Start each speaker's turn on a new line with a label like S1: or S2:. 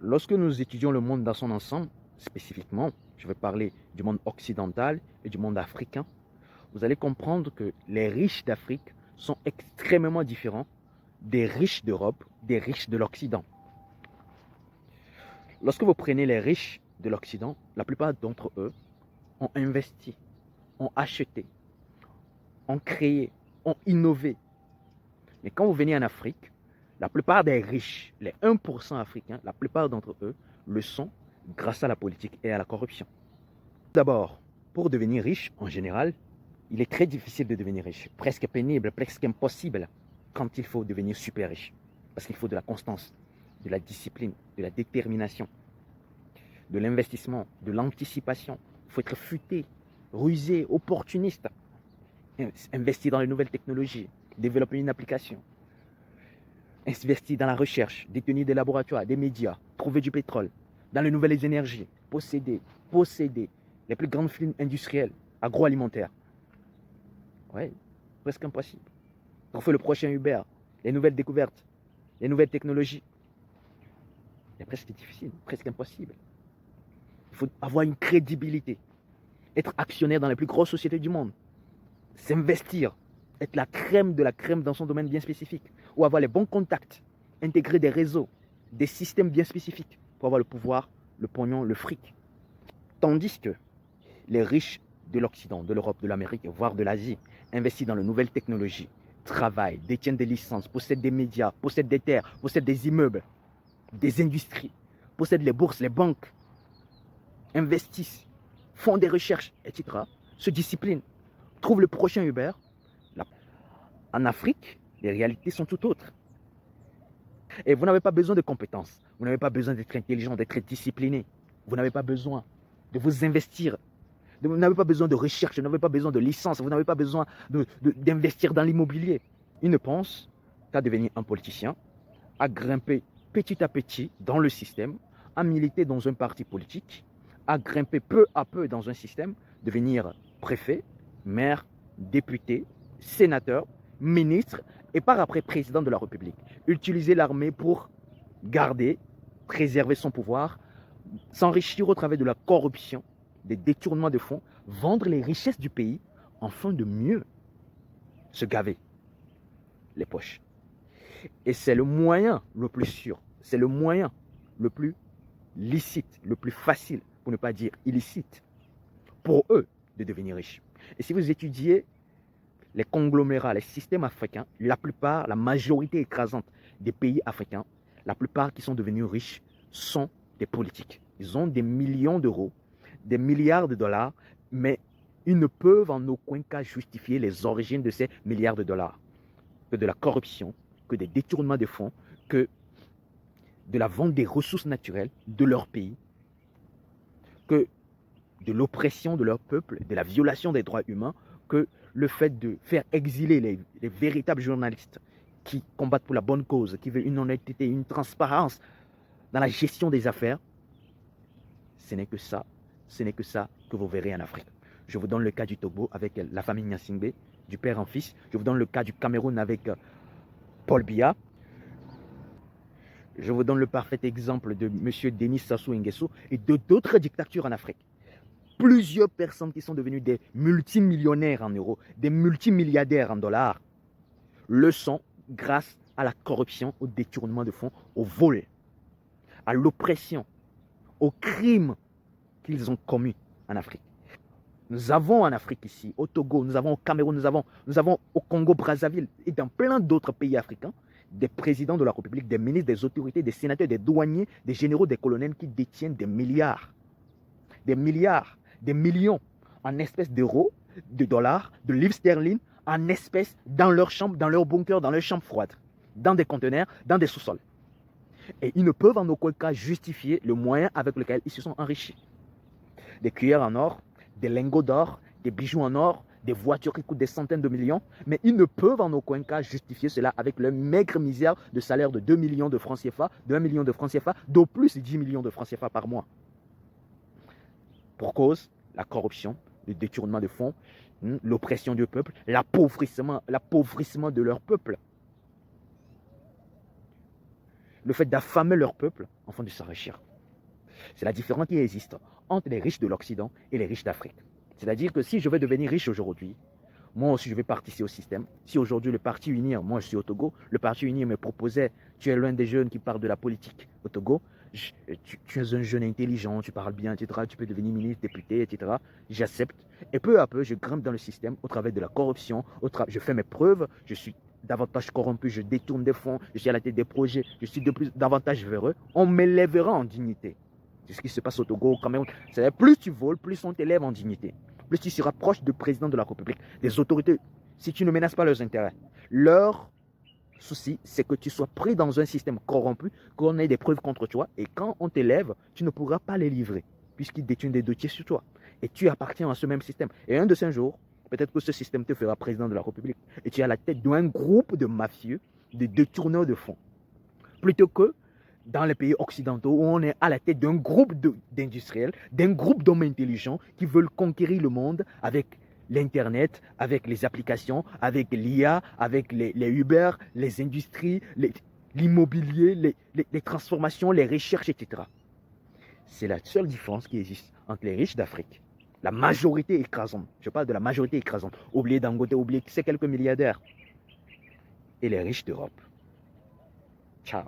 S1: Lorsque nous étudions le monde dans son ensemble, spécifiquement, je vais parler du monde occidental et du monde africain, vous allez comprendre que les riches d'Afrique sont extrêmement différents des riches d'Europe, des riches de l'Occident. Lorsque vous prenez les riches de l'Occident, la plupart d'entre eux ont investi, ont acheté, ont créé, ont innové. Mais quand vous venez en Afrique, la plupart des riches, les 1% africains, la plupart d'entre eux le sont grâce à la politique et à la corruption. D'abord, pour devenir riche, en général, il est très difficile de devenir riche, presque pénible, presque impossible quand il faut devenir super riche. Parce qu'il faut de la constance, de la discipline, de la détermination, de l'investissement, de l'anticipation. Il faut être futé, rusé, opportuniste, investir dans les nouvelles technologies, développer une application, investir dans la recherche, détenir des laboratoires, des médias, trouver du pétrole, dans les nouvelles énergies, posséder les plus grandes firmes industrielles, agroalimentaires. Ouais, presque impossible. On fait le prochain Uber, les nouvelles découvertes, les nouvelles technologies. C'est presque difficile, presque impossible. Il faut avoir une crédibilité, être actionnaire dans les plus grosses sociétés du monde, s'investir, être la crème de la crème dans son domaine bien spécifique, ou avoir les bons contacts, intégrer des réseaux, des systèmes bien spécifiques pour avoir le pouvoir, le pognon, le fric. Tandis que les riches de l'Occident, de l'Europe, de l'Amérique, voire de l'Asie, investissent dans les nouvelles technologies, travaillent, détiennent des licences, possèdent des médias, possèdent des terres, possèdent des immeubles, des industries, possèdent les bourses, les banques, investissent, font des recherches, etc., se disciplinent, trouvent le prochain Uber. En Afrique, les réalités sont tout autres. Et vous n'avez pas besoin de compétences, vous n'avez pas besoin d'être intelligent, d'être discipliné, vous n'avez pas besoin de vous investir, vous n'avez pas besoin de recherche, vous n'avez pas besoin de licence, vous n'avez pas besoin d'investir dans l'immobilier. Ils ne pensent qu'à devenir un politicien, à grimper petit à petit dans le système, à militer dans un parti politique, à grimper peu à peu dans un système, devenir préfet, maire, député, sénateur, ministre et par après président de la République. Utiliser l'armée pour garder, préserver son pouvoir, s'enrichir au travers de la corruption, des détournements de fonds, vendre les richesses du pays afin de mieux se gaver les poches. Et c'est le moyen le plus sûr, c'est le moyen le plus licite, le plus facile, pour ne pas dire illicite, pour eux de devenir riches. Et si vous étudiez les conglomérats, les systèmes africains, la plupart, la majorité écrasante des pays africains, la plupart qui sont devenus riches sont des politiques. Ils ont des millions d'euros, des milliards de dollars, mais ils ne peuvent en aucun cas justifier les origines de ces milliards de dollars. Que de la corruption, que des détournements de fonds, que de la vente des ressources naturelles de leur pays, que de l'oppression de leur peuple, de la violation des droits humains, que le fait de faire exiler les véritables journalistes qui combattent pour la bonne cause, qui veulent une honnêteté, une transparence dans la gestion des affaires, ce n'est que ça que vous verrez en Afrique. Je vous donne le cas du Togo avec la famille Gnassingbé, du père en fils. Je vous donne le cas du Cameroun avec Paul Biya. Je vous donne le parfait exemple de M. Denis Sassou Nguesso et de d'autres dictatures en Afrique. Plusieurs personnes qui sont devenues des multimillionnaires en euros, des multimilliardaires en dollars, le sont grâce à la corruption, au détournement de fonds, au vol, à l'oppression, aux crimes qu'ils ont commis en Afrique. Nous avons en Afrique ici, au Togo, nous avons au Cameroun, nous avons au Congo-Brazzaville et dans plein d'autres pays africains, des présidents de la République, des ministres, des autorités, des sénateurs, des douaniers, des généraux, des colonels qui détiennent des milliards, des millions en espèces d'euros, de dollars, de livres sterling, en espèces dans leurs chambres, dans leurs bunkers, dans leurs chambres froides, dans des conteneurs, dans des sous-sols. Et ils ne peuvent en aucun cas justifier le moyen avec lequel ils se sont enrichis. Des cuillères en or, des lingots d'or, des bijoux en or, des voitures qui coûtent des centaines de millions, mais ils ne peuvent en aucun cas justifier cela avec leur maigre misère de salaire de 2 millions de francs CFA, de 1 million de francs CFA, d'au plus 10 millions de francs CFA par mois. Pour cause, la corruption, le détournement de fonds, l'oppression du peuple, l'appauvrissement de leur peuple. le fait d'affamer leur peuple afin de s'enrichir. C'est la différence qui existe entre les riches de l'Occident et les riches d'Afrique. C'est-à-dire que si je veux devenir riche aujourd'hui, moi aussi je vais participer au système. Si aujourd'hui le Parti Unir, moi je suis au Togo, le Parti Unir me proposait, tu es l'un des jeunes qui parle de la politique au Togo, tu es un jeune intelligent, tu parles bien, etc. Tu peux devenir ministre, député, etc. J'accepte. Et peu à peu, je grimpe dans le système au travers de la corruption, je fais mes preuves, je suis davantage corrompu, je détourne des fonds, je suis à la tête des projets, je suis davantage véreux. On m'élèvera en dignité. C'est ce qui se passe au Togo, au Cameroun. C'est-à-dire, plus tu voles, plus on t'élève en dignité. Plus tu seras proche du président de la République, des autorités, si tu ne menaces pas leurs intérêts. Leur souci, c'est que tu sois pris dans un système corrompu, qu'on ait des preuves contre toi, et quand on t'élève, tu ne pourras pas les livrer, puisqu'ils détiennent des dossiers sur toi. Et tu appartiens à ce même système. Et un de ces jours, peut-être que ce système te fera président de la République, et tu es à la tête d'un groupe de mafieux, de détourneurs de fonds. Plutôt que dans les pays occidentaux où on est à la tête d'un groupe d'industriels, d'un groupe d'hommes intelligents qui veulent conquérir le monde avec l'Internet, avec les applications, avec l'IA, avec les Uber, les industries, l'immobilier, les transformations, les recherches, etc. C'est la seule différence qui existe entre les riches d'Afrique, la majorité écrasante, je parle de la majorité écrasante, oubliez Dangote, oubliez ces quelques milliardaires, et les riches d'Europe. Ciao.